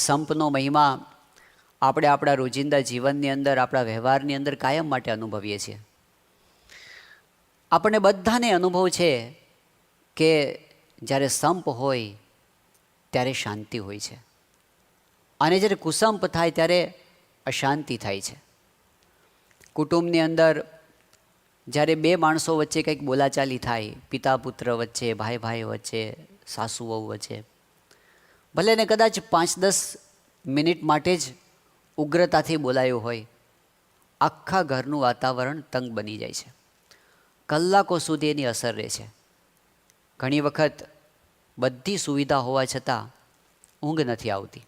સંપનો મહિમા આપણે આપણા રોજિંદા જીવનની અંદર, આપણા વ્યવહારની અંદર કાયમ માટે અનુભવીએ છીએ. આપણને બધાને અનુભવ છે કે જ્યારે સંપ હોય ત્યારે શાંતિ હોય છે, અને જ્યારે કુસંપ થાય ત્યારે અશાંતિ થાય છે. કુટુંબની અંદર જ્યારે બે માણસો વચ્ચે કંઈક બોલાચાલી થાય, પિતા પુત્ર વચ્ચે, ભાઈ ભાઈ વચ્ચે, સાસુ વહુ વચ્ચે, ભલે ને કદાચ 5-10 મિનિટ માટે જ ઉગ્રતાથી બોલાયું હોય, આખા ઘરનું વાતાવરણ તંગ બની જાય છે. કલાકો સુધી એની અસર રહે છે. ઘણી વખત બધી સુવિધા હોવા છતાં ઊંઘ નથી આવતી.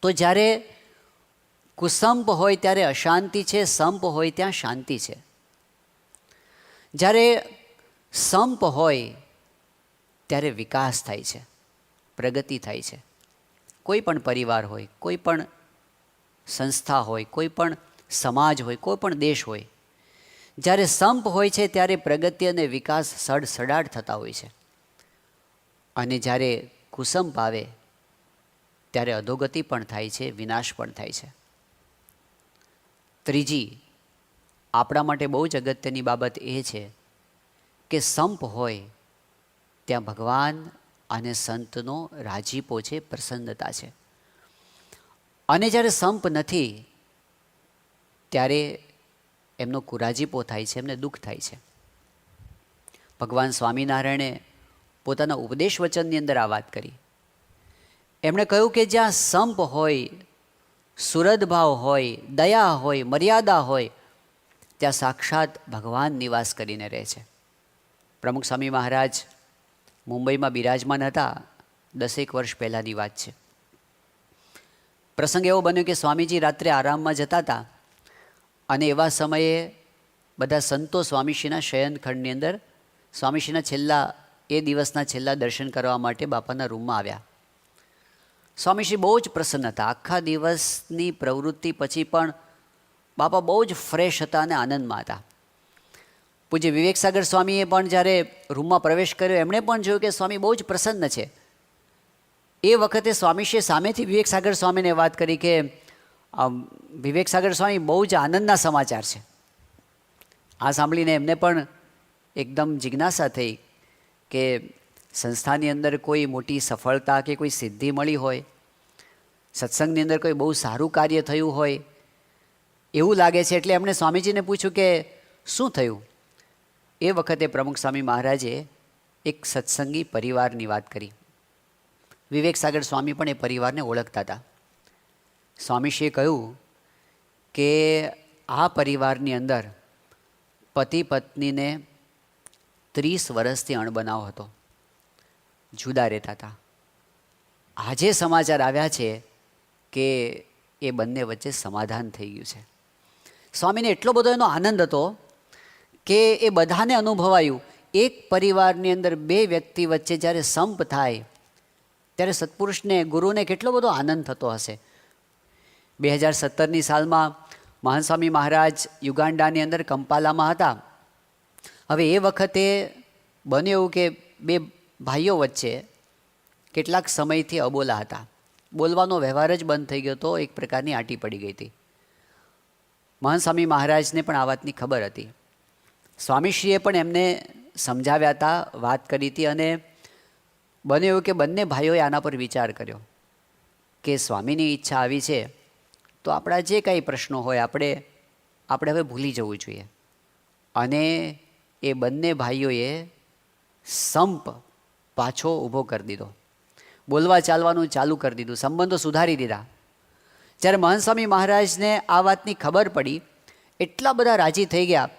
તો જ્યારે કુસંપ હોય ત્યારે અશાંતિ છે, સંપ હોય ત્યાં શાંતિ છે. જ્યારે સંપ હોય ત્યારે વિકાસ થાય છે, પ્રગતિ થાય છે. કોઈ પણ પરિવાર હોય, કોઈ પણ સંસ્થા હોય, કોઈ પણ સમાજ હોય, કોઈ પણ દેશ હોય, જ્યારે સંપ હોય છે ત્યારે પ્રગતિ અને વિકાસ સડસડાટ થતા હોય છે. અને જ્યારે કુસંપ આવે ત્યારે અધોગતિ પણ થાય છે, વિનાશ પણ થાય છે. ત્રીજી આપણા માટે બહુ જ અગત્યની બાબત એ છે કે સંપ હોય ત્યાં ભગવાન અને સંતનો રાજીપો છે, પ્રસન્નતા છે. અને જ્યારે સંપ નથી ત્યારે એમનો કુરાજીપો થાય છે, એમને દુઃખ થાય છે. ભગવાન સ્વામિનારાયણે પોતાના ઉપદેશ વચનની અંદર આ વાત કરી. એમણે કહ્યું કે જ્યાં સંપ હોય, સુરદભાવ હોય, દયા હોય, મર્યાદા હોય, ત્યાં સાક્ષાત ભગવાન નિવાસ કરીને રહે છે. પ્રમુખ સ્વામી મહારાજ મુંબઈમાં બિરાજમાન હતા, 10 વર્ષ પહેલાંની વાત છે. પ્રસંગ એવો બન્યો કે સ્વામીજી રાત્રે આરામમાં જતા હતા, અને એવા સમયે બધા સંતો સ્વામીશ્રીના શયનખંડની અંદર સ્વામીશ્રીના એ દિવસના છેલ્લા દર્શન કરવા માટે બાપાના રૂમમાં આવ્યા. સ્વામીશ્રી બહુ જ પ્રસન્ન હતા. આખા દિવસની પ્રવૃત્તિ પછી પણ બાપા બહુ જ ફ્રેશ હતા અને આનંદમાં હતા. પૂજ્ય વિવેકસાગર સ્વામીએ પણ જ્યારે રૂમમાં પ્રવેશ કર્યો, એમણે પણ જોયું કે સ્વામી બહુ જ પ્રસન્ન છે. એ વખતે સ્વામીશ્રીએ સામેથી વિવેકસાગર સ્વામીને વાત કરી કે વિવેકસાગર સ્વામી બહુ જ આનંદના સમાચાર છે. આ સાંભળીને એમને પણ એકદમ જિજ્ઞાસા થઈ કે સંસ્થાની અંદર કોઈ મોટી સફળતા કે કોઈ સિદ્ધિ મળી હોય, સત્સંગની અંદર કોઈ બહુ સારું કાર્ય થયું હોય એવું લાગે છે. એટલે એમણે સ્વામીજીને પૂછ્યું કે શું થયું. એ વખતે પ્રમુખ સ્વામી મહારાજે એક સત્સંગી પરિવારની વાત કરી. વિવેકસાગર સ્વામી પણ એ પરિવારને ઓળખતા હતા. સ્વામીશ્રીએ કહ્યું કે આ પરિવારની અંદર પતિ પત્નીને 30 વર્ષથી અણબનાવ હતો, જુદા રહેતા હતા. આજે સમાચાર આવ્યા છે કે એ બંને વચ્ચે સમાધાન થઈ ગયું છે. સ્વામીને એટલો બધો એનો આનંદ હતો કે એ બધાને અનુભવાયું. એક પરિવારની અંદર બે વ્યક્તિ વચ્ચે જ્યારે સંપ થાય ત્યારે સત્પુરુષને, ગુરુને કેટલો બધો આનંદ થતો હશે. 2017ની સાલમાં મહાન સ્વામી મહારાજ યુગાન્ડાની અંદર કંપાલામાં હતા. હવે એ વખતે બન્યું એવું કે બે ભાઈઓ વચ્ચે કેટલાક સમયથી અબોલા હતા. બોલવાનો વ્યવહાર જ બંધ થઈ ગયો હતો, એક પ્રકારની આંટી પડી ગઈ હતી. મહાન સ્વામી મહારાજને પણ આ વાતની ખબર હતી. સ્વામીશ્રીએ પણ એમને સમજાવ્યા હતા, વાત કરી હતી, અને બન્યું એવું કે બંને ભાઈઓએ આના પર વિચાર કર્યો કે સ્વામીની ઈચ્છા આવી છે તો આપણા જે કાંઈ પ્રશ્નો હોય આપણે હવે ભૂલી જવું જોઈએ. અને એ બંને ભાઈઓએ સંપ પાછો ઊભો કરી દીધો, બોલવા ચાલવાનું ચાલુ કરી દીધું, સંબંધો સુધારી દીધા. જ્યારે મહાન સ્વામી મહારાજને આ વાતની ખબર પડી, એટલા બધા રાજી થઈ ગયા.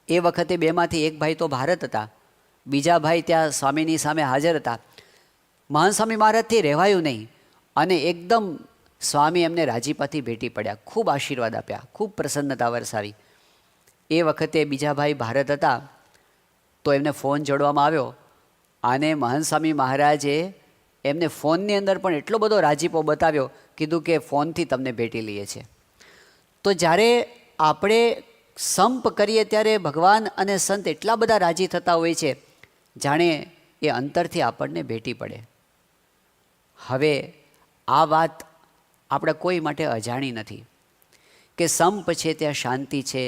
એ વખતે બેમાંથી એક ભાઈ તો ભારત હતા, બીજા ભાઈ ત્યાં સ્વામીની સામે હાજર હતા. મહાન સ્વામી મહારાજથી રહેવાયું નહીં, અને એકદમ સ્વામી એમને રાજીપાથી ભેટી પડ્યા, ખૂબ આશીર્વાદ આપ્યા, ખૂબ પ્રસન્નતા વરસાવી. એ વખતે બીજા ભાઈ ભારત હતા તો એમને ફોન જોડવામાં આવ્યો, અને મહાન સ્વામી મહારાજે એમને ફોનની અંદર પણ એટલો બધો રાજીપો બતાવ્યો, કીધું કે ફોનથી તમને ભેટી લઈએ છીએ. તો જ્યારે આપણે સંપ કરીએ ત્યારે ભગવાન અને સંત એટલા બધા રાજી થતા હોય છે, જાણે એ અંતરથી આપણને ભેટી પડે. હવે આ વાત આપણા કોઈ માટે અજાણી નથી કે સંપ છે ત્યાં શાંતિ છે,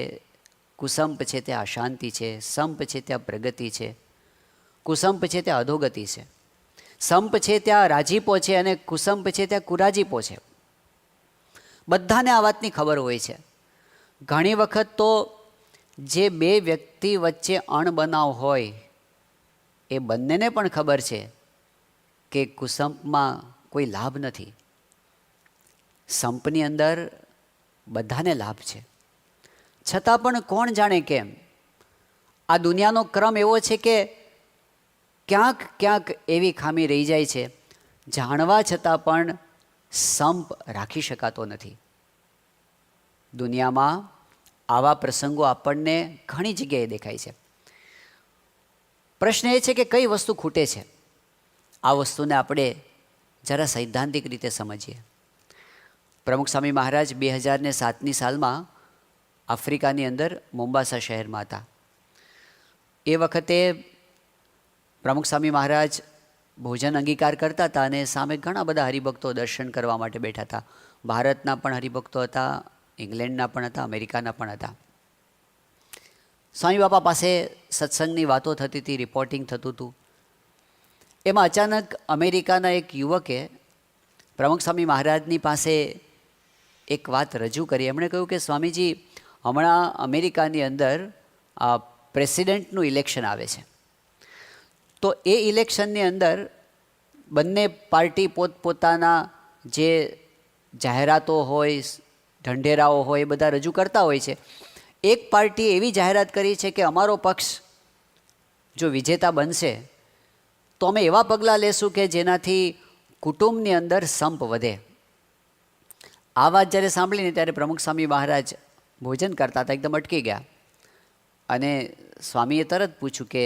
કુસંપ છે ત્યાં અશાંતિ છે, સંપ છે ત્યાં પ્રગતિ છે, કુસંપ છે ત્યાં અધોગતિ છે, સંપ છે ત્યાં રાજીપો છે અને કુસંપ છે ત્યાં કુરાજીપો છે. બધાને આ વાતની ખબર હોય છે. ઘણી વખત તો જે બે વ્યક્તિ વચ્ચે અણબનાવ હોય એ બંનેને પણ ખબર છે કે કુસંપમાં કોઈ લાભ નથી, સંપની અંદર બધાને લાભ છે. છતાં પણ કોણ જાણે કેમ આ દુનિયાનો ક્રમ એવો છે કે ક્યાંક ક્યાંક એવી ખામી રહી જાય છે, જાણવા છતાં પણ સંપ રાખી શકાતો નથી. દુનિયામાં આવા પ્રસંગો આપણને ઘણી જગ્યાએ દેખાય છે. પ્રશ્ન એ છે કે કઈ વસ્તુ ખૂટે છે? આ વસ્તુને આપણે જરા સૈદ્ધાંતિક રીતે સમજીએ. પ્રમુખ સ્વામી મહારાજ 2007ની સાલમાં આફ્રિકાની અંદર મોમ્બાસા શહેરમાં હતા. એ વખતે પ્રમુખ સ્વામી મહારાજ ભોજન અંગીકાર કરતા હતા અને સામે ઘણા બધા હરિભક્તો દર્શન કરવા માટે બેઠા હતા. ભારતના પણ હરિભક્તો હતા, ઇંગ્લેન્ડના પણ હતા, અમેરિકાના પણ હતા. સ્વામી બાપા પાસે સત્સંગની વાતો થતી હતી, રિપોર્ટિંગ થતું હતું. એમાં અચાનક અમેરિકાના એક યુવકે પ્રમુખ સ્વામી મહારાજની પાસે એક વાત રજૂ કરી. એમણે કહ્યું કે સ્વામીજી, હમણાં અમેરિકાની અંદર પ્રેસિડેન્ટનું ઇલેક્શન આવે છે, તો એ ઇલેક્શનની અંદર બંને પાર્ટી પોતપોતાના જે જાહેરાતો હોય, ઢંઢેરાઓ હોય, એ બધા રજૂ કરતા હોય છે. એક પાર્ટીએ એવી જાહેરાત કરી છે કે અમારો પક્ષ જો વિજેતા બનશે તો અમે એવા પગલાં લેશું કે જેનાથી કુટુંબની અંદર સંપ વધે. આ વાત જ્યારે સાંભળીને ત્યારે પ્રમુખ સ્વામી મહારાજ ભોજન કરતા હતા, એકદમ અટકી ગયા અને સ્વામીએ તરત પૂછ્યું કે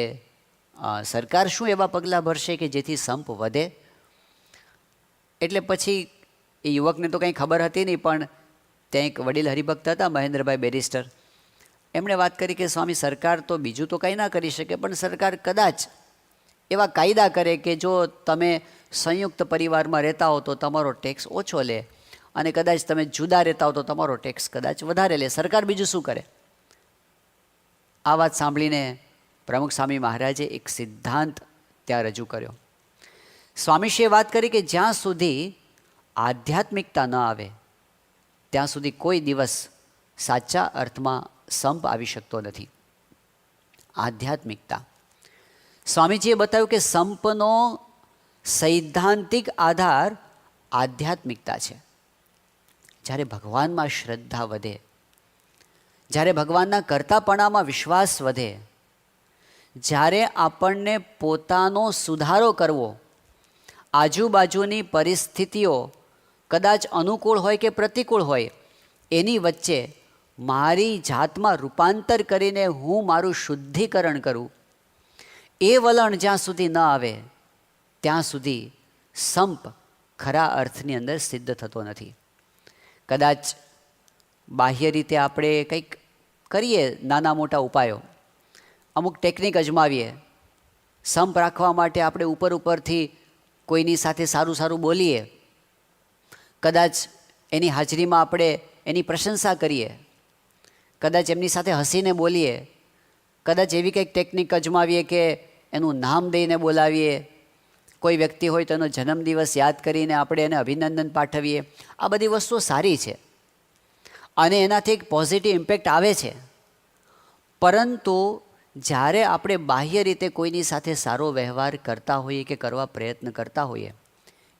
સરકાર શું એવા પગલાં ભરશે કે જેથી સંપ વધે? એટલે પછી એ યુવકને તો કંઈ ખબર હતી નહીં, પણ ત્યાં એક વડીલ હરિભક્ત હતા, મહેન્દ્રભાઈ બેરિસ્ટર, એમણે વાત કરી કે સ્વામી, સરકાર તો બીજું તો કંઈ ના કરી શકે, પણ સરકાર કદાચ એવા કાયદા કરે કે જો તમે સંયુક્ત પરિવારમાં રહેતા હો તો તમારો ટેક્સ ઓછો લે, અને કદાચ તમે જુદા રહેતા હો તો તમારો ટેક્સ કદાચ વધારે લે. સરકાર બીજું શું કરે? આ વાત સાંભળીને પ્રમુખ સ્વામી મહારાજે એક સિદ્ધાંત ત્યાં રજૂ કર્યો. સ્વામીશ્રીએ વાત કરી કે જ્યાં સુધી આધ્યાત્મિકતા ન આવે ત્યાં સુધી કોઈ દિવસ સાચા અર્થમાં સંપ આવી શકતો નથી. આધ્યાત્મિકતા. સ્વામીજીએ બતાવ્યું કે સંપનો સૈદ્ધાંતિક આધાર આધ્યાત્મિકતા છે. જ્યારે ભગવાનમાં શ્રદ્ધા વધે, જ્યારે ભગવાનના કરતાપણામાં વિશ્વાસ વધે, જ્યારે આપણને પોતાનો સુધારો કરવો, આજુબાજુની પરિસ્થિતિઓ કદાચ અનુકૂળ હોય કે પ્રતિકૂળ હોય, એની વચ્ચે મારી જાતમાં રૂપાંતર કરીને હું મારું શુદ્ધિકરણ કરું, એ વલણ જ્યાં સુધી ન આવે ત્યાં સુધી સંપ ખરા અર્થની અંદર સિદ્ધ થતો નથી. કદાચ બાહ્ય રીતે આપણે કંઈક કરીએ, નાના મોટા ઉપાયો, અમુક ટેકનિક અજમાવીએ, સંપ રાખવા માટે આપણે ઉપરથી કોઈની સાથે સારું સારું બોલીએ, કદાચ એની હાજરીમાં આપણે એની પ્રશંસા કરીએ, કદાચ એમની સાથે હસીને બોલીએ, કદાચ એવી કંઈક ટેકનિક અજમાવીએ કે એનું નામ દઈને બોલાવીએ, કોઈ વ્યક્તિ હોય તો એનો જન્મદિવસ યાદ કરીને આપણે એને અભિનંદન પાઠવીએ. આ બધી વસ્તુઓ સારી છે અને એનાથી એક પોઝિટિવ ઇમ્પેક્ટ આવે છે. પરંતુ જ્યારે આપણે બાહ્ય રીતે કોઈની સાથે સારો વ્યવહાર કરતા હોઈએ કે કરવા પ્રયત્ન કરતા હોઈએ,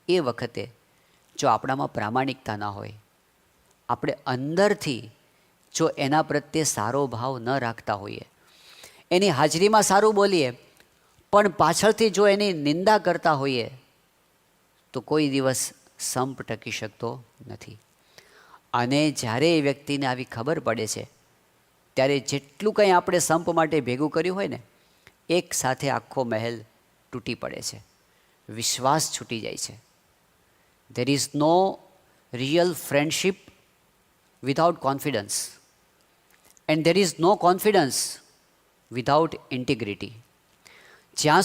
એ વખતે જો આપણામાં પ્રામાણિકતા ના હોય, આપણે અંદરથી જો એના પ્રત્યે સારો ભાવ ન રાખતા હોઈએ, એની હાજરીમાં સારું બોલીએ પણ પાછળથી જો એની નિંદા કરતા હોઈએ, તો કોઈ દિવસ સંપ ટકી શકતો નથી. અને જ્યારે એ વ્યક્તિને આવી ખબર પડે છે ત્યારે જેટલું કંઈ આપણે સંપ માટે ભેગું કર્યું હોય ને, એક સાથે આખો મહેલ તૂટી પડે છે, વિશ્વાસ છૂટી જાય છે. there is no real friendship without confidence and there is no confidence without integrity. જ્યાં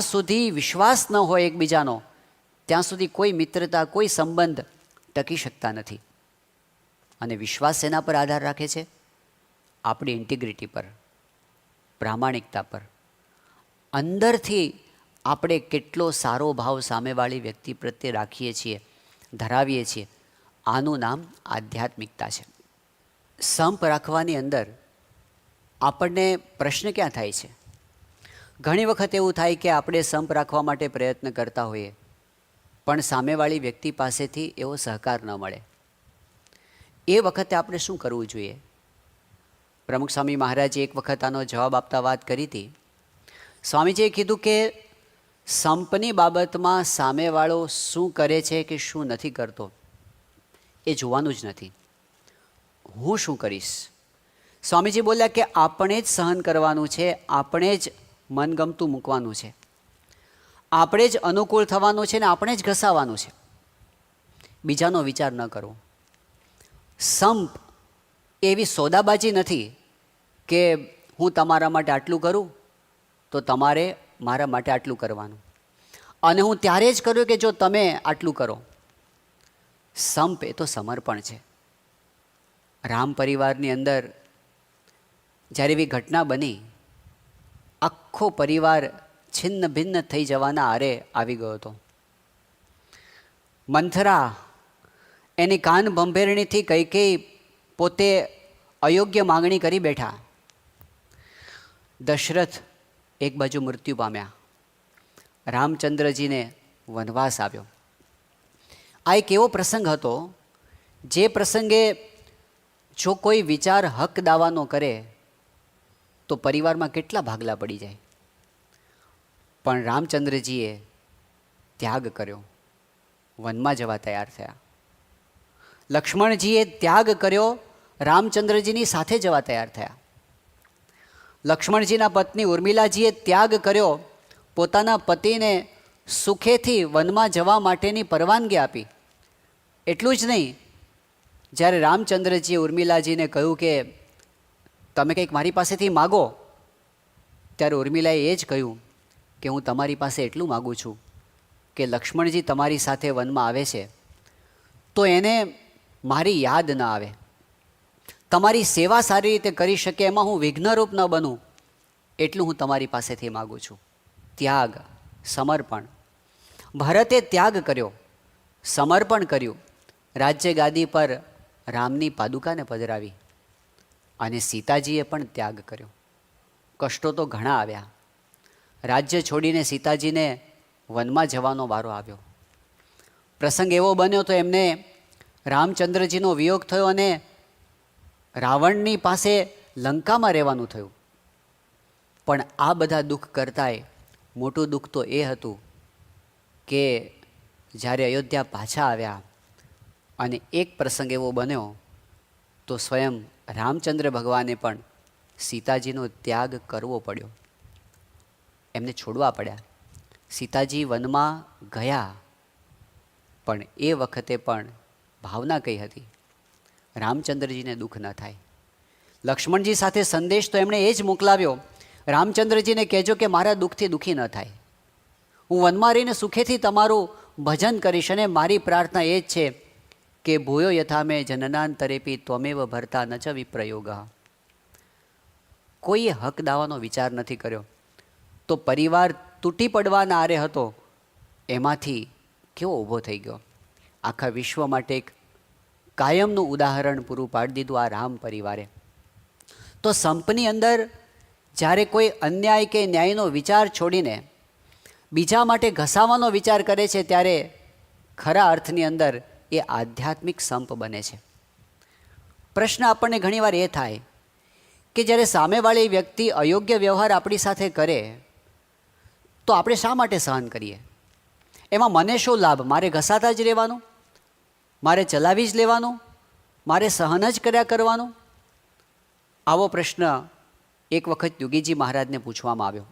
સુધી વિશ્વાસ ન હોય એકબીજાનો, ત્યાં સુધી કોઈ મિત્રતા, કોઈ સંબંધ ટકી શકતા નથી. અને વિશ્વાસ શેના પર આધાર રાખે છે? આપણી ઇન્ટિગ્રિટી પર, પ્રામાણિકતા પર. અંદરથી આપણે કેટલો સારો ભાવ સામેવાળી વ્યક્તિ પ્રત્યે રાખીએ છીએ, ધરાવીએ છીએ, આનું નામ આધ્યાત્મિકતા છે. સંપ રાખવાની અંદર આપણને પ્રશ્ન ક્યાં થાય છે? ઘણી વખત એવું થાય કે આપણે સંપ રાખવા માટે પ્રયત્ન કરતા હોઈએ, પણ સામેવાળી વ્યક્તિ પાસેથી એવો સહકાર ન મળે. એ વખતે આપણે શું કરવું જોઈએ? પ્રમુખ સ્વામી મહારાજે એક વખત આનો જવાબ આપતા વાત કરી હતી. સ્વામીજીએ કીધું કે સંપની બાબતમાં સામેવાળો શું કરે છે કે શું નથી કરતો એ જોવાનું જ નથી. હું શું કરીશ? સ્વામીજી બોલ્યા કે આપણે જ સહન કરવાનું છે, આપણે જ મનગમતું મૂકવાનું છે, આપણે જ અનુકૂળ થવાનું છે ને આપણે જ ઘસાવાનું છે. બીજાનો વિચાર ન કરવો. સંપ એવી સોદાબાજી નથી કે હું તમારા માટે આટલું કરું તો તમારે મારા માટે આટલું કરવાનું, અને હું ત્યારે જ કરું કે જો તમે આટલું કરો. સંપ એ તો સમર્પણ છે. રામ પરિવારની અંદર જ્યારે એવી ઘટના બની, આખો પરિવાર છિન્ન ભિન્ન થઈ જવાના આરે આવી ગયો હતો. મંથરા એની કાન ભંભેરણીથી કૈકેયી પોતે અયોગ્ય માંગણી કરી બેઠા. દશરથ એક બાજુ મૃત્યુ પામ્યા. રામચંદ્રજીને વનવાસ આવ્યો. આ એક એવો પ્રસંગ હતો જે પ્રસંગે જો કોઈ વિચાર હક દાવાનો કરે તો પરિવારમાં કેટલા ભાગલા પડી જાય. પણ રામચંદ્રજીએ ત્યાગ કર્યો, વનમાં જવા તૈયાર થયા. લક્ષ્મણજીએ ત્યાગ કર્યો, રામચંદ્રજીની સાથે જવા તૈયાર થયા. લક્ષ્મણજીના પત્ની ઉર્મિલાજીએ ત્યાગ કર્યો, પોતાના પતિને સુખેથી વનમાં જવા માટેની પરવાનગી આપી. એટલું જ નહીં, જ્યારે રામચંદ્રજીએ ઉર્મિલાજીને કહ્યું કે તમે કંઈક મારી પાસેથી માગો, ત્યારે ઉર્મિલાએ એ જ કહ્યું કે હું તમારી પાસે એટલું માગું છું કે લક્ષ્મણજી તમારી સાથે વનમાં આવે છે તો એને મારી યાદ ન આવે, તમારી સેવા સારી રીતે કરી શકે, એમાં હું વિઘ્નરૂપ ન બનું, એટલું હું તમારી પાસેથી માગું છું. ત્યાગ, સમર્પણ. ભરતે ત્યાગ કર્યો, સમર્પણ કર્યું, રાજ્ય ગાદી પર રામની પાદુકાને પધરાવી. અને સીતાજીએ પણ ત્યાગ કર્યો. કષ્ટો તો ઘણા આવ્યા. રાજ્ય છોડીને સીતાજીને વનમાં જવાનો વારો આવ્યો. પ્રસંગ એવો બન્યો તો એમને રામચંદ્રજીનો વિયોગ થયો અને રાવણની પાસે લંકામાં રહેવાનું થયું. પણ આ બધા દુઃખ કરતાંય મોટું દુઃખ તો એ હતું કે જ્યારે અયોધ્યા પાછા આવ્યા અને એક પ્રસંગ એવો બન્યો તો સ્વયં રામચંદ્ર ભગવાને પણ સીતાજીનો ત્યાગ કરવો પડ્યો, એમને છોડવા પડ્યા. સીતાજી વનમાં ગયા, પણ એ વખતે પણ ભાવના કઈ હતી? રામચંદ્રજીને દુઃખ ન થાય. લક્ષ્મણજી સાથે સંદેશ તો એમણે એ જ મોકલાવ્યો, રામચંદ્રજીને કહેજો કે મારા દુઃખથી દુઃખી ન થાય, હું વનમાં રહીને સુખેથી તમારું ભજન કરીશ. અને મારી પ્રાર્થના એ જ છે કે ભૂયો યથામે જનનાંતરેપી ત્વમેવ ભરતા ન ચ વિપ્રયોગ. કોઈએ હક દાવાનો વિચાર નથી કર્યો. તો પરિવાર તૂટી પડવાના આરે હતો, એમાંથી કેવો ઊભો થઈ ગયો. આખા વિશ્વ માટે એક કાયમનું ઉદાહરણ પૂરું પાડી દીધું આ રામ પરિવારે. તો સંપની અંદર જ્યારે કોઈ અન્યાય કે ન્યાયનો વિચાર છોડીને બીજા માટે ઘસાવાનો વિચાર કરે છે, ત્યારે ખરા અર્થની અંદર એ આધ્યાત્મિક સંપ બને છે. પ્રશ્ન આપણને ઘણીવાર એ થાય કે જ્યારે સામેવાળી વ્યક્તિ અયોગ્ય વ્યવહાર આપણી સાથે કરે તો આપણે શા માટે સહન કરીએ? એમાં મને શું લાભ? મારે ઘસાતા જ રહેવાનું? મારે ચલાવી જ લેવાનું? મારે સહન જ કર્યા કરવાનું? આવો પ્રશ્ન એક વખત યોગીજી મહારાજને પૂછવામાં આવ્યો.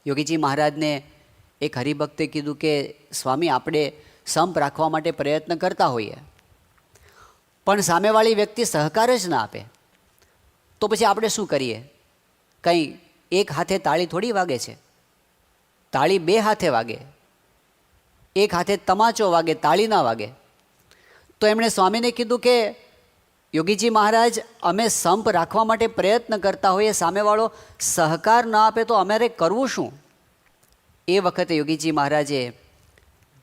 યોગીજી મહારાજને એક હરિભક્તે કીધું કે સ્વામી, આપણે સંપ રાખવા માટે પ્રયત્ન કરતા હોઈએ પણ સામેવાળી વ્યક્તિ સહકાર જ ના આપે, તો પછી આપણે શું કરીએ? કંઈ એક હાથે તાળી થોડી વાગે છે, તાળી બે હાથે વાગે. એક હાથે તમાચો વાગે, તાળી ના વાગે. તો એમણે સ્વામીને કીધું કે યોગીજી મહારાજ, અમે સંપ રાખવા માટે પ્રયત્ન કરતા હોઈએ, સામેવાળો સહકાર ન આપે તો અમારે કરવું શું? એ વખતે યોગીજી મહારાજે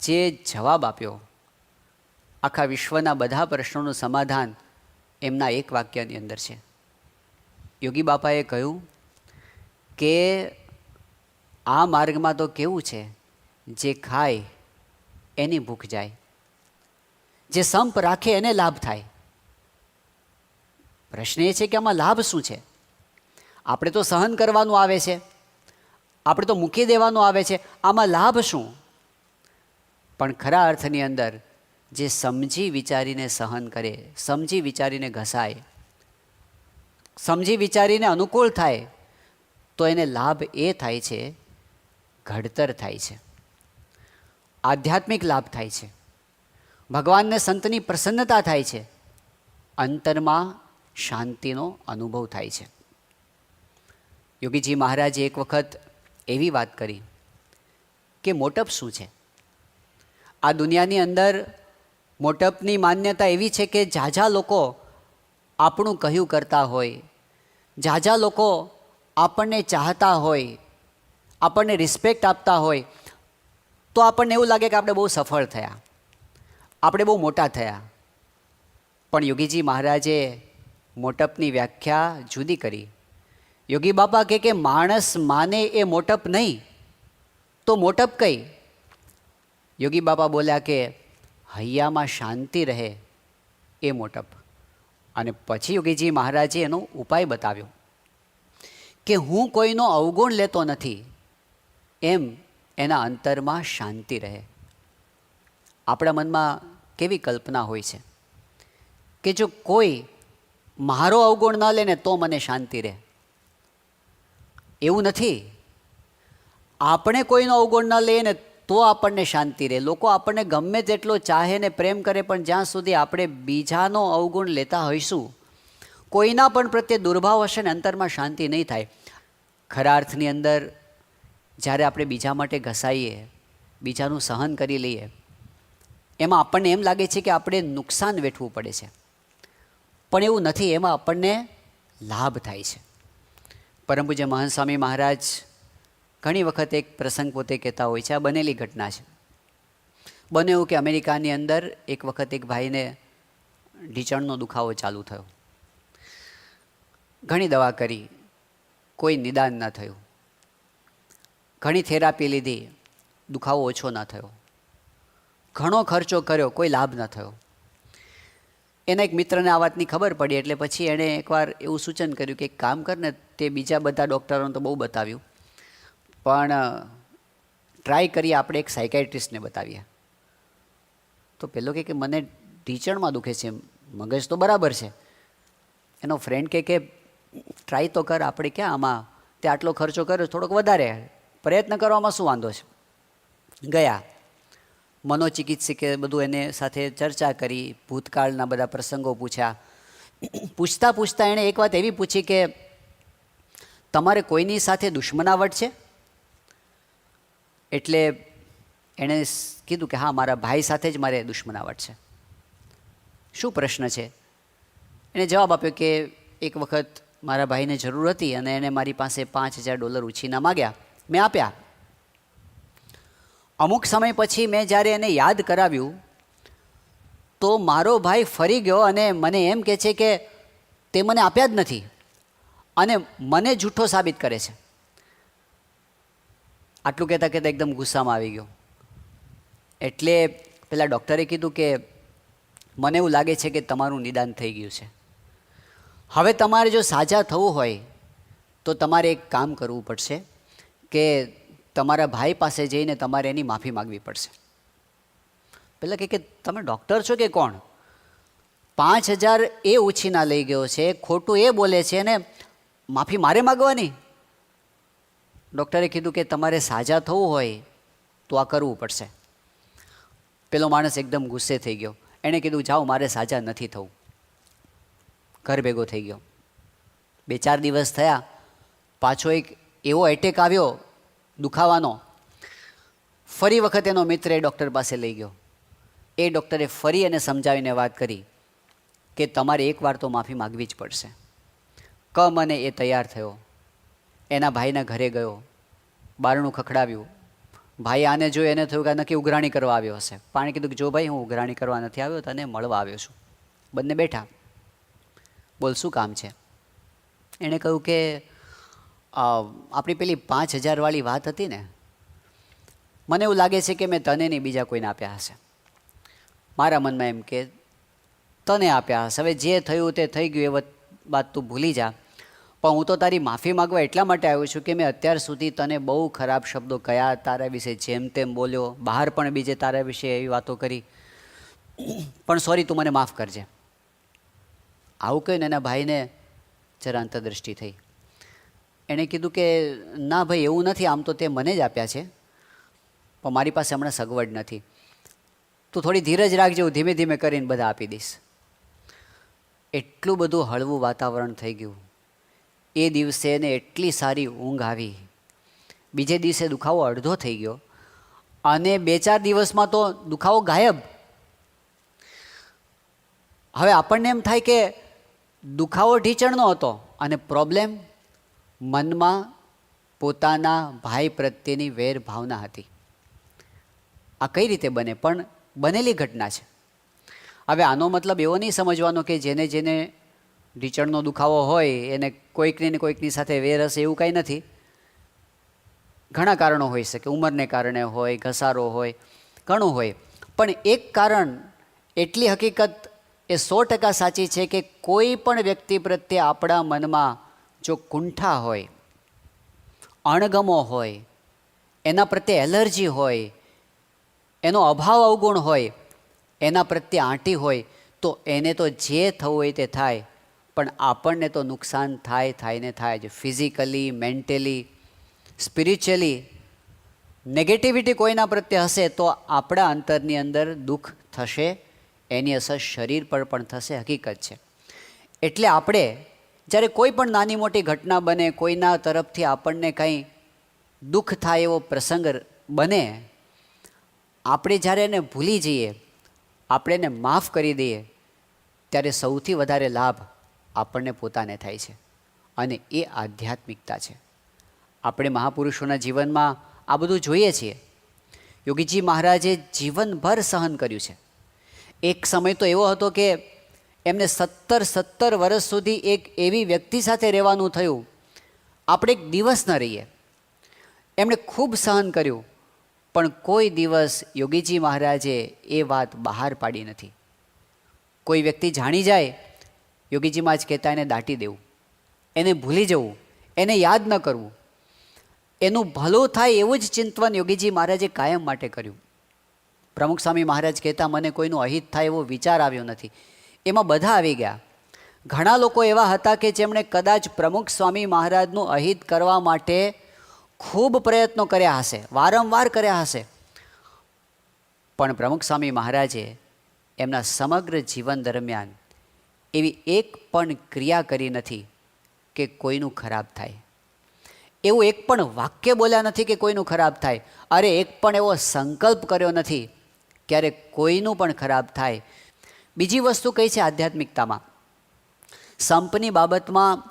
જે જવાબ આપ્યો, આખા વિશ્વના બધા પ્રશ્નોનું સમાધાન એમના એક વાક્યની અંદર છે. યોગી બાપાએ કહ્યું કે આ માર્ગમાં તો કેવું છે, જે ખાય એની ભૂખ જાય, જે સંપ રાખે એને લાભ થાય. પ્રશ્ન એ છે કે આમાં લાભ શું છે? આપણે તો સહન કરવાનું આવે છે, આપણે તો મૂકી દેવાનું આવે છે, આમાં લાભ શું? પણ ખરા અર્થની અંદર જે સમજી વિચારીને સહન કરે, સમજી વિચારીને ઘસાય, સમજી વિચારીને અનુકૂળ થાય, તો એને લાભ એ થાય છે, ઘડતર થાય છે, આધ્યાત્મિક લાભ થાય છે, ભગવાનને સંતની પ્રસન્નતા થાય છે, અંતરમાં શાંતિનો અનુભવ થાય છે. યોગીજી મહારાજે એક વખત એવી વાત કરી કે મોટપ શું છે? આ દુનિયાની અંદર મોટપની માન્યતા એવી છે કે ઝાઝા લોકો આપણું કહ્યું કરતા હોય, ઝાઝા લોકો આપણને ચાહતા હોય, આપણને રિસ્પેક્ટ આપતા હોય, તો આપણને એવું લાગે કે આપણે બહુ સફળ થયા, આપણે બહુ મોટા થયા. પણ યોગીજી મહારાજે મોટપની વ્યાખ્યા જુદી કરી. યોગી બાપા કહે કે માણસ માને એ મોટપ નહીં તો મોટપ કઈ? યોગી બાપા બોલ્યા કે હૈયામાં શાંતિ રહે એ મોટપ. અને પછી યોગીજી મહારાજે એનો ઉપાય બતાવ્યો કે હું કોઈનો અવગુણ લેતો નથી, એમ એના અંતરમાં શાંતિ રહે. આપણા મનમાં કેવી કલ્પના હોય છે કે જો કોઈ મારો અવગુણ ન લે ને તો મને શાંતિ રહે. એવું નથી. આપણે કોઈનો અવગુણ ન લઈએ ને તો આપણને શાંતિ રહે. લોકો આપણને ગમે તેટલો ચાહે ને પ્રેમ કરે, પણ જ્યાં સુધી આપણે બીજાનો અવગુણ લેતા હોઈશું, કોઈના પણ પ્રત્યે દુર્ભાવ હશે ને, અંતરમાં શાંતિ નહીં થાય. ખરા અર્થની અંદર જ્યારે આપણે બીજા માટે ઘસાઈએ, બીજાનું સહન કરી લઈએ, એમાં આપણને એમ લાગે છે કે આપણે નુકસાન વેઠવું પડે છે, પણ એવું નથી. એમાં આપણને લાભ થાય છે. પરમ પૂજ્ય મહંત સ્વામી મહારાજ ઘણી વખત એક પ્રસંગ પોતે કહેતા હોય છે, આ બનેલી ઘટના છે. બને એવું કે અમેરિકાની અંદર એક વખત એક ભાઈને ઢીંચણનો દુખાવો ચાલુ થયો. ઘણી દવા કરી, કોઈ નિદાન ન થયું. ઘણી થેરાપી લીધી, દુખાવો ઓછો ન થયો. ઘણો ખર્ચો કર્યો, કોઈ લાભ ન થયો. એના એક મિત્રને આ વાતની ખબર પડી, એટલે પછી એણે એકવાર એવું સૂચન કર્યું કે એક કામ કર ને, તે બીજા બધા ડૉક્ટરોને તો બહુ બતાવ્યું, પણ ટ્રાય કરીએ આપણે એક સાયકાઇટ્રિસ્ટને બતાવીએ. તો પેલો કે મને ઢીંચણમાં દુખે છે, મગજ તો બરાબર છે. એનો ફ્રેન્ડ કે ટ્રાય તો કર, આપણે ક્યાં આમાં તે આટલો ખર્ચો કર્યો, થોડોક વધારે પ્રયત્ન કરવામાં શું વાંધો છે. ગયા મનોચિકિત્સકે બધું એને સાથે ચર્ચા કરી, ભૂતકાળના બધા પ્રસંગો પૂછ્યા. પૂછતાં પૂછતાં એણે એક વાત એવી પૂછી કે તમારે કોઈની સાથે દુશ્મનાવટ છે? એટલે એણે કીધું કે હા, મારા ભાઈ સાથે જ મારે દુશ્મનાવટ છે. શું પ્રશ્ન છે? એણે જવાબ આપ્યો કે એક વખત મારા ભાઈને જરૂર હતી અને એણે મારી પાસે $5,000 ઉછીના માગ્યા, મેં આપ્યા. અમુક સમય પછી મેં જ્યારે એને યાદ કરાવ્યું તો મારો ભાઈ ફરી ગયો અને મને એમ કહે છે કે તે મને આપ્યા જ નથી અને મને જૂઠો સાબિત કરે છે. આટલું કહેતા કહેતા એકદમ ગુસ્સામાં આવી ગયો. એટલે પેલા ડૉક્ટરે કીધું કે મને એવું લાગે છે કે તમારું નિદાન થઈ ગયું છે. હવે તમારે જો સાજા થવું હોય તો તમારે એક કામ કરવું પડશે કે તમારા ભાઈ પાસે જઈને તમારે એની માફી માગવી પડશે. પેલા કે તમે ડૉક્ટર છો કે કોણ? 5,000 એ ઉછીના લઈ ગયો છે, ખોટું એ બોલે છે અને માફી મારે માગવાની? ડૉક્ટરે કીધું કે તમારે સાજા થવું હોય તો આ કરવું પડશે. પેલો માણસ એકદમ ગુસ્સે થઈ ગયો. એણે કીધું જાઓ, મારે સાજા નથી થવું. ઘર ભેગો થઈ ગયો. 2-4 દિવસ થયા, પાછો એક એવો એટેક આવ્યો દુખાવાનો. ફરી વખત એનો મિત્ર એ ડૉક્ટર પાસે લઈ ગયો. એ ડૉક્ટરે ફરી એને સમજાવીને વાત કરી કે તમારે એકવાર તો માફી માગવી જ પડશે. અને એ તૈયાર થયો, એના ભાઈના ઘરે ગયો, બારણું ખખડાવ્યું. ભાઈ આને જોઈ એને થયું કે નક્કી ઉઘરાણી કરવા આવ્યો હશે. પાણી કીધું કે જો ભાઈ, હું ઉઘરાણી કરવા નથી આવ્યો, તને મળવા આવ્યો છું. બંને બેઠા. બોલ, શું કામ છે? એણે કહ્યું કે આપણી પેલી 5,000 વાળી વાત હતી ને, મને એવું લાગે છે કે મેં તને નહીં બીજા કોઈને આપ્યા હશે. મારા મનમાં એમ કે તને આપ્યા હશે. હવે જે થયું તે થઈ ગયું, એ વાત તું ભૂલી જા. પણ હું તો તારી માફી માગવા એટલા માટે આવ્યો છું કે મેં અત્યાર સુધી તને બહુ ખરાબ શબ્દો કયા, તારા વિશે જેમ તેમ બોલ્યો, બહાર પણ બીજે તારા વિશે એવી વાતો કરી, પણ સોરી, તું મને માફ કરજે. આવું કહીને એના ભાઈને જરા અંતરદૃષ્ટિ થઈ. એણે કીધું કે ના ભાઈ, એવું નથી, આમ તો તે મને જ આપ્યા છે, પણ મારી પાસે હમણાં સગવડ નથી. તું થોડી ધીરજ રાખજે, હું ધીમે ધીમે કરીને બધા આપી દઈશ. એટલું બધું હળવું વાતાવરણ થઈ ગયું. એ દિવસે એને એટલી સારી ઊંઘ આવી. બીજે દિવસે દુખાવો અડધો થઈ ગયો અને 2-4 દિવસમાં તો દુખાવો ગાયબ. હવે આપણને એમ થાય કે દુખાવો ઢીચણનો હતો અને પ્રોબ્લેમ મનમાં પોતાના ભાઈ પ્રત્યેની વેર ભાવના હતી. આ કઈ રીતે બને? પણ બનેલી ઘટના છે. હવે આનો મતલબ એવો નહીં સમજવાનો કે જેને જેને ઢીચણનો દુખાવો હોય એને કોઈકની ને કોઈકની સાથે વેર હશે, એવું કાંઈ નથી. ઘણા કારણો હોઈ શકે, ઉંમરને કારણે હોય, ઘસારો હોય, ઘણું હોય. પણ એક કારણ, એટલી હકીકત એ 100% સાચી છે કે કોઈ પણ વ્યક્તિ પ્રત્યે આપણા મનમાં જો કુંઠા હોય, અણગમો હોય, એના પ્રત્યે એલર્જી હોય, એનો અભાવ અવગુણ હોય, એના પ્રત્યે આંટી હોય, તો એને તો જે થવું હોય તે થાય, પણ આપણને તો નુકસાન થાય ને થાય જ. ફિઝિકલી, મેન્ટલી, સ્પિરિચ્યુઅલી નેગેટિવિટી કોઈના પ્રત્યે હશે તો આપણા અંતરની અંદર દુઃખ થશે, એની અસર શરીર પર પણ થશે, હકીકત છે. એટલે આપણે જ્યારે કોઈ પણ નાની મોટી ઘટના બને, કોઈના તરફથી આપણને કંઈ દુઃખ થાય એવો પ્રસંગ બને, આપણે જ્યારે એને ભૂલી જઈએ, આપણે એને માફ કરી દઈએ, ત્યારે સૌથી વધારે લાભ આપણને પોતાને થાય છે. અને એ આધ્યાત્મિકતા છે. આપણે મહાપુરુષોના જીવનમાં આ બધું જોઈએ છીએ. યોગીજી મહારાજે જીવનભર સહન કર્યું છે. એક સમય તો એવો હતો કે એમને 17 વર્ષ સુધી એક એવી વ્યક્તિ સાથે રહેવાનું થયું, આપણે એક દિવસ ન રહીએ. એમણે ખૂબ સહન કર્યું, પણ કોઈ દિવસ યોગીજી મહારાજે એ વાત બહાર પાડી નથી. કોઈ વ્યક્તિ જાણી જાય, યોગીજીમાં જ કહેતા એને દાટી દેવું, એને ભૂલી જવું, એને યાદ ન કરવું. એનું ભલું થાય એવું જ ચિંતન યોગીજી મહારાજે કાયમ માટે કર્યું. પ્રમુખ સ્વામી મહારાજ કહેતા, મને કોઈનું અહિત થાય એવો વિચાર આવ્યો નથી. એમાં બધા આવી ગયા. ઘણા લોકો એવા હતા કે જેમણે કદાચ પ્રમુખ સ્વામી મહારાજનું અહિત કરવા માટે ખૂબ પ્રયત્નો કર્યા હશે, વારંવાર કર્યા હશે, પણ પ્રમુખ સ્વામી મહારાજે એમના સમગ્ર જીવન દરમિયાન એવી એક પણ ક્રિયા કરી નથી કે કોઈનું ખરાબ થાય. એવું એક પણ વાક્ય બોલ્યા નથી કે કોઈનું ખરાબ થાય. અરે એક પણ એવો સંકલ્પ કર્યો નથી ક્યારે કોઈનું પણ ખરાબ થાય. બીજી વસ્તુ કઈ છે આધ્યાત્મિકતામાં? સંપની બાબતમાં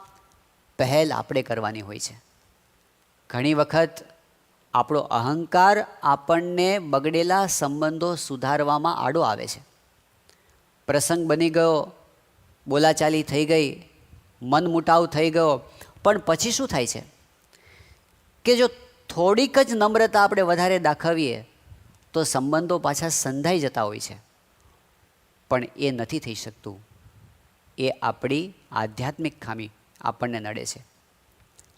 પહેલ આપણે કરવાની હોય છે. ઘણી વખત આપણો અહંકાર આપણને બગડેલા સંબંધો સુધારવામાં આડો આવે છે. પ્રસંગ બની ગયો, બોલાચાલી થઈ ગઈ, મન મુટાવ થઈ ગયો, પણ પછી શું થાય છે કે જો થોડીક જ નમ્રતા આપણે વધારે દાખવીએ તો સંબંધો પાછા સંધાઈ જતા હોય છે. પણ એ નથી થઈ શકતું. એ આપણી આધ્યાત્મિક ખામી આપણને નડે છે.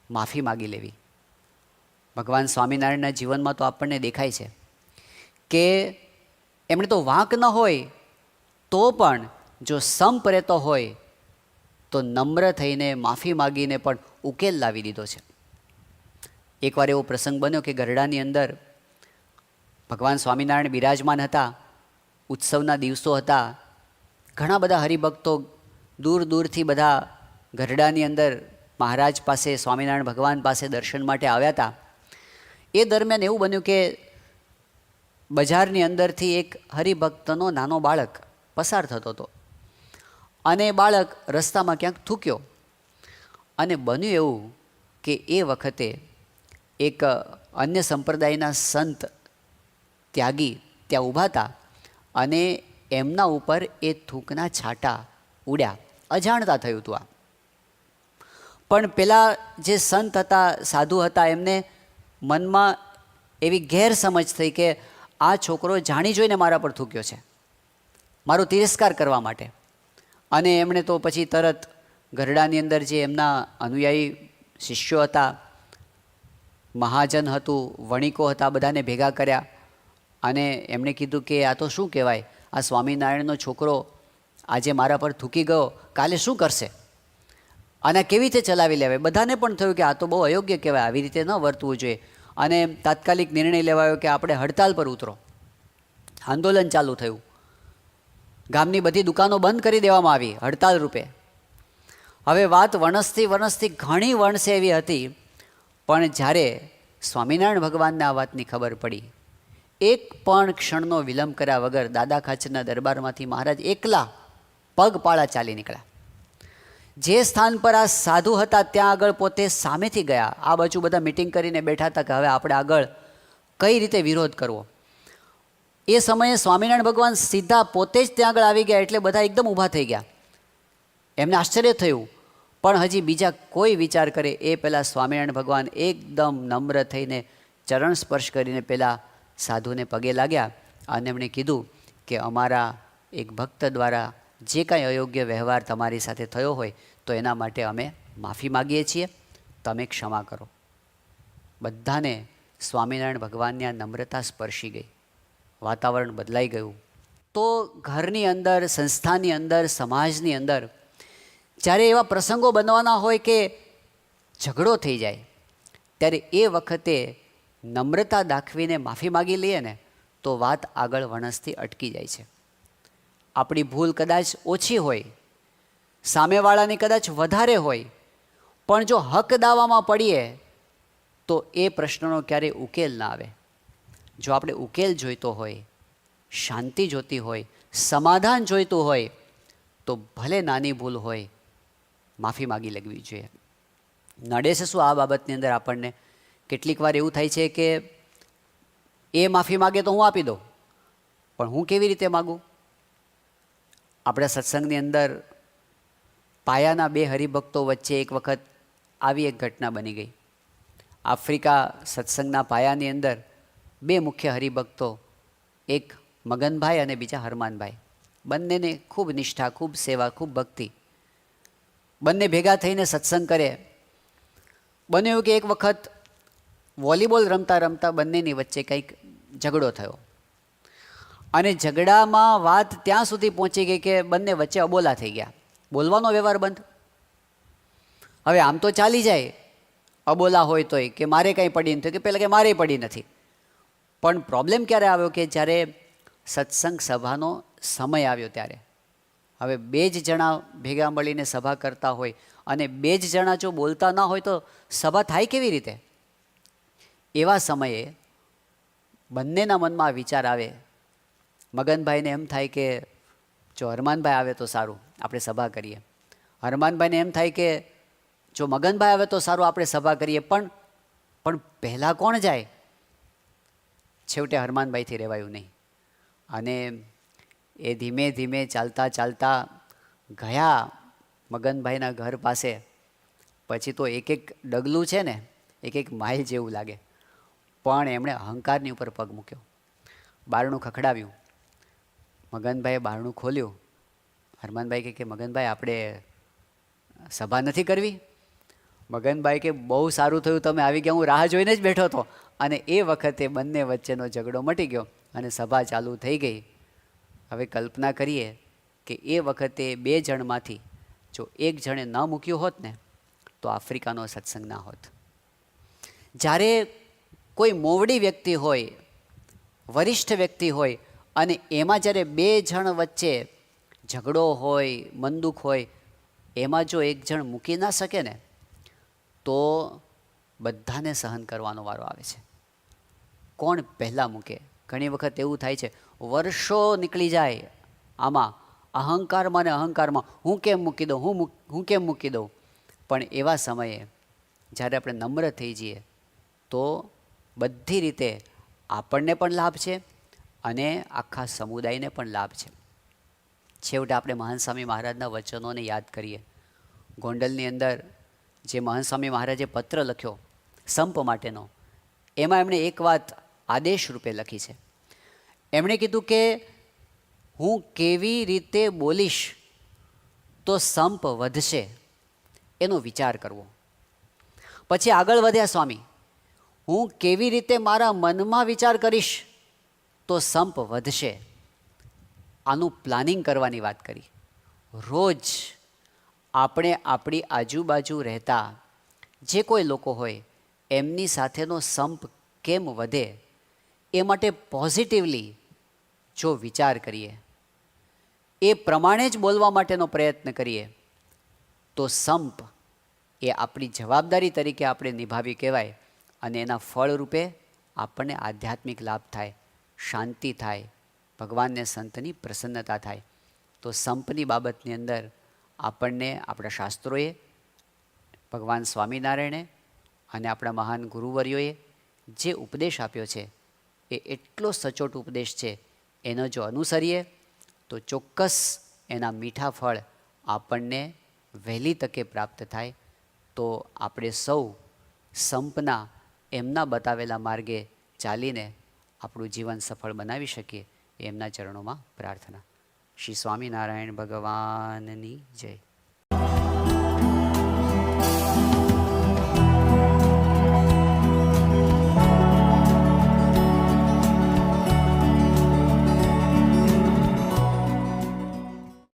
માફી માગી લેવી. ભગવાન સ્વામિનારાયણના જીવનમાં તો આપણને દેખાય છે કે એમણે તો વાંક ન હોય તો પણ જો સંપ રહેતો હોય તો નમ્ર થઈને માફી માગીને પણ ઉકેલ લાવી દીધો છે. એકવાર એવો પ્રસંગ બન્યો કે ગરડાની અંદર ભગવાન સ્વામિનારાયણ બિરાજમાન હતા. ઉત્સવના દિવસો હતા. ઘણા બધા હરિભક્તો દૂર દૂરથી બધા ગરડાની અંદર મહારાજ પાસે, સ્વામિનારાયણ ભગવાન પાસે દર્શન માટે આવ્યા હતા. એ દરમિયાન એવું બન્યું કે બજારની અંદરથી એક હરિભક્તનો નાનો બાળક પસાર થતો હતો અને એ બાળક રસ્તામાં ક્યાંક થૂક્યો અને બન્યું એવું કે એ વખતે એક અન્ય સંપ્રદાયના સંત ત્યાગી ત્યાં ઊભા હતા અને એમના ઉપર એ થૂકના છાંટા ઉડ્યા. અજાણતા થયું હતું આ. પણ પેલા જે સંત હતા, સાધુ હતા, એમને મનમાં એવી ગેરસમજ થઈ કે આ છોકરો જાણી જોઈને મારા પર થૂક્યો છે, મારો તિરસ્કાર કરવા માટે. અને એમણે તો પછી તરત ગરડાની અંદર જે એમના અનુયાયી શિષ્યો હતા, મહાજન હતું, વણિકો હતા, બધાને ભેગા કર્યા અને એમણે કીધું કે આ તો શું કહેવાય, આ સ્વામિનારાયણનો છોકરો આજે મારા પર થૂકી ગયો, કાલે શું કરશે, આને કેવી રીતે ચલાવી લેવાય. બધાને પણ થયું કે આ તો બહુ અયોગ્ય કહેવાય, આવી રીતે ન વર્તવું જોઈએ. અને તાત્કાલિક નિર્ણય લેવાયો કે આપણે હડતાલ પર ઉતરો. આંદોલન ચાલુ થયું. ગામની બધી દુકાનો બંધ કરી દેવામાં આવી હડતાલ રૂપે. હવે વાત વણસથી ઘણી વણસે એવી હતી, પણ જ્યારે સ્વામિનારાયણ ભગવાનને આ વાતની ખબર પડી, એક પણ ક્ષણનો વિલંબ કર્યા વગર દાદા ખાચરના દરબારમાંથી મહારાજ એકલા પગપાળા ચાલી નીકળ્યા. જે સ્થાન પર આ સાધુ હતા ત્યાં આગળ પોતે સામેથી ગયા. આ બાજુ બધા મિટિંગ કરીને બેઠા હતા કે હવે આપણે આગળ કઈ રીતે વિરોધ કરવો. એ સમયે સ્વામિનારાયણ ભગવાન સીધા પોતે જ ત્યાં આગળ આવી ગયા એટલે બધા એકદમ ઊભા થઈ ગયા. એમને આશ્ચર્ય થયું, પણ હજી બીજા કોઈ વિચાર કરે એ પહેલાં સ્વામિનારાયણ ભગવાન એકદમ નમ્ર થઈને ચરણ સ્પર્શ કરીને પેલા સાધુને પગે લાગ્યા અને એમણે કીધું કે અમારા એક ભક્ત દ્વારા જે કાંઈ અયોગ્ય વ્યવહાર તમારી સાથે થયો હોય તો એના માટે અમે માફી માગીએ છીએ, તમે ક્ષમા કરો. બધાને સ્વામિનારાયણ ભગવાનની આ નમ્રતા સ્પર્શી ગઈ. વાતાવરણ બદલાઈ ગયું. તો ઘરની અંદર, સંસ્થાની અંદર, સમાજની અંદર જ્યારે એવા પ્રસંગો બનવાના હોય કે ઝઘડો થઈ જાય, ત્યારે એ વખતે નમ્રતા દાખવીને માફી માગી લઈએ ને તો વાત આગળ વણસથી અટકી જાય છે. આપણી ભૂલ કદાચ ઓછી હોય, સામેવાળાની કદાચ વધારે હોય, પણ જો હક દાવામાં પડીએ તો એ પ્રશ્નનો ક્યારેય ઉકેલ ના આવે. જો આપણે ઉકેલ જોઈતો હોય, શાંતિ જોતી હોય, સમાધાન જોઈતું હોય તો ભલે નાની ભૂલ હોય, માફી માગી લેવી જોઈએ. નડે છે શું આ બાબતની અંદર આપણને? કેટલીક વાર એવું થાય છે કે એ માફી માગે તો હું આપી દઉં, પણ હું કેવી રીતે માગું? આપણા સત્સંગની અંદર પાયાના બે હરિભક્તો વચ્ચે એક વખત આવી એક ઘટના બની ગઈ. આફ્રિકા સત્સંગના પાયાની અંદર બે મુખ્ય હરિભક્તો, એક મગનભાઈ અને બીજા હરમાનભાઈ, બંનેને ખૂબ નિષ્ઠા, ખૂબ સેવા, ખૂબ ભક્તિ. બંને ભેગા થઈને સત્સંગ કરે. બને એવું કે એક વખત વોલીબોલ રમતા રમતા બંનેની વચ્ચે કંઈક ઝઘડો થયો અને ઝઘડામાં વાત ત્યાં સુધી પહોંચી ગઈ કે બંને વચ્ચે અબોલા થઈ ગયા. બોલવાનો વ્યવહાર બંધ. હવે આમ તો ચાલી જાય અબોલા હોય તોય કે મારે કંઈ પડી નથી, કે પહેલાં કે મારે પડી નથી. પણ પ્રોબ્લેમ ક્યારે આવ્યો કે જ્યારે સત્સંગ સભાનો સમય આવ્યો ત્યારે. હવે બે જ જણા ભેગા મળીને સભા કરતા હોય અને બે જ જણા જો બોલતા ના હોય તો સભા થાય કેવી રીતે? એવા સમયે બંનેના મનમાં વિચાર આવે. મગનભાઈને એમ થાય કે જો હરમાનભાઈ આવે તો સારું, આપણે સભા કરીએ. હરમાનભાઈને એમ થાય કે જો મગનભાઈ આવે તો સારું, આપણે સભા કરીએ. પણ પહેલાં કોણ જાય? છેવટે હરમાનભાઈથી રહેવાયું નહીં અને એ ધીમે ધીમે ચાલતા ચાલતા ગયા મગનભાઈના ઘર પાસે. પછી તો એક એક ડગલું છે ને એક એક માઇલ જેવું લાગે. પણ એમણે અહંકારની ઉપર પગ મૂક્યો. બારણું ખખડાવ્યું. મગનભાઈએ બારણું ખોલ્યું. હરમાનભાઈ કહે કે મગનભાઈ આપણે સભા નથી કરવી? મગનભાઈ કે બહુ સારું થયું તમે આવી ગયા, હું રાહ જોઈને જ બેઠો હતો. અને એ વખતે બંને વચ્ચેનો ઝઘડો મટી ગયો અને સભા ચાલુ થઈ ગઈ. હવે કલ્પના કરીએ કે એ વખતે બે જણમાંથી જો એક જણે ન મૂક્યું હોત ને તો આફ્રિકાનો સત્સંગ ના હોત. જ્યારે કોઈ મોવડી વ્યક્તિ હોય, વરિષ્ઠ વ્યક્તિ હોય અને એમાં જ્યારે બે જણ વચ્ચે ઝઘડો હોય, મનદુખ હોય, એમાં જો એક જણ મૂકી ના શકે ને તો બધાને સહન કરવાનો વારો આવે છે. કોણ પહેલાં મૂકે? ઘણી વખત એવું થાય છે, વર્ષો નીકળી જાય આમાં અહંકારમાં ને અહંકારમાં, હું કેમ મૂકી દઉં, હું કેમ મૂકી દઉં. પણ એવા સમયે જ્યારે આપણે નમ્ર થઈ જઈએ તો બધી રીતે આપણને પણ લાભ છે અને આખા સમુદાયને પણ લાભ છે. છેવટે આપણે મહાન સ્વામી મહારાજના વચનોને યાદ કરીએ. ગોંડલની અંદર જે મહાન સ્વામી મહારાજે પત્ર લખ્યો સંપ માટેનો, એમાં એમણે એક વાત આદેશ રૂપે લખી છે. એમણે કીધું કે હું કેવી રીતે બોલીશ તો સંપ વધશે એનો વિચાર કરવો. પછી આગળ વધ્યા સ્વામી, હું કેવી રીતે મારા મનમાં વિચાર કરીશ તો સંપ વધશે, આનું પ્લાનિંગ કરવાની વાત કરી. રોજ આપણે આપણી આજુબાજુ રહેતા જે કોઈ લોકો હોય એમની સાથેનો સંપ કેમ વધે એ માટે પોઝિટિવલી જો વિચાર કરીએ, એ પ્રમાણે જ બોલવા માટેનો પ્રયત્ન કરીએ તો સંપ એ આપણી જવાબદારી તરીકે આપણે નિભાવી કહેવાય અને એના ફળરૂપે આપણને આધ્યાત્મિક લાભ થાય, શાંતિ થાય, ભગવાનને સંતની પ્રસન્નતા થાય. તો સંપની બાબતની અંદર આપણને આપણા શાસ્ત્રોએ, ભગવાન સ્વામિનારાયણે અને આપણા મહાન ગુરુવર્યોએ જે ઉપદેશ આપ્યો છે એ એટલો સચોટ ઉપદેશ છે. એનો જો અનુસરીએ તો ચોક્કસ એના મીઠા ફળ આપણને વહેલી તકે પ્રાપ્ત થાય. તો આપણે સૌ સંપના એમના બતાવેલા માર્ગે ચાલીને આપણું જીવન સફળ બનાવી શકીએ, એમના ચરણોમાં પ્રાર્થના. શ્રી સ્વામિનારાયણ ભગવાનની જય.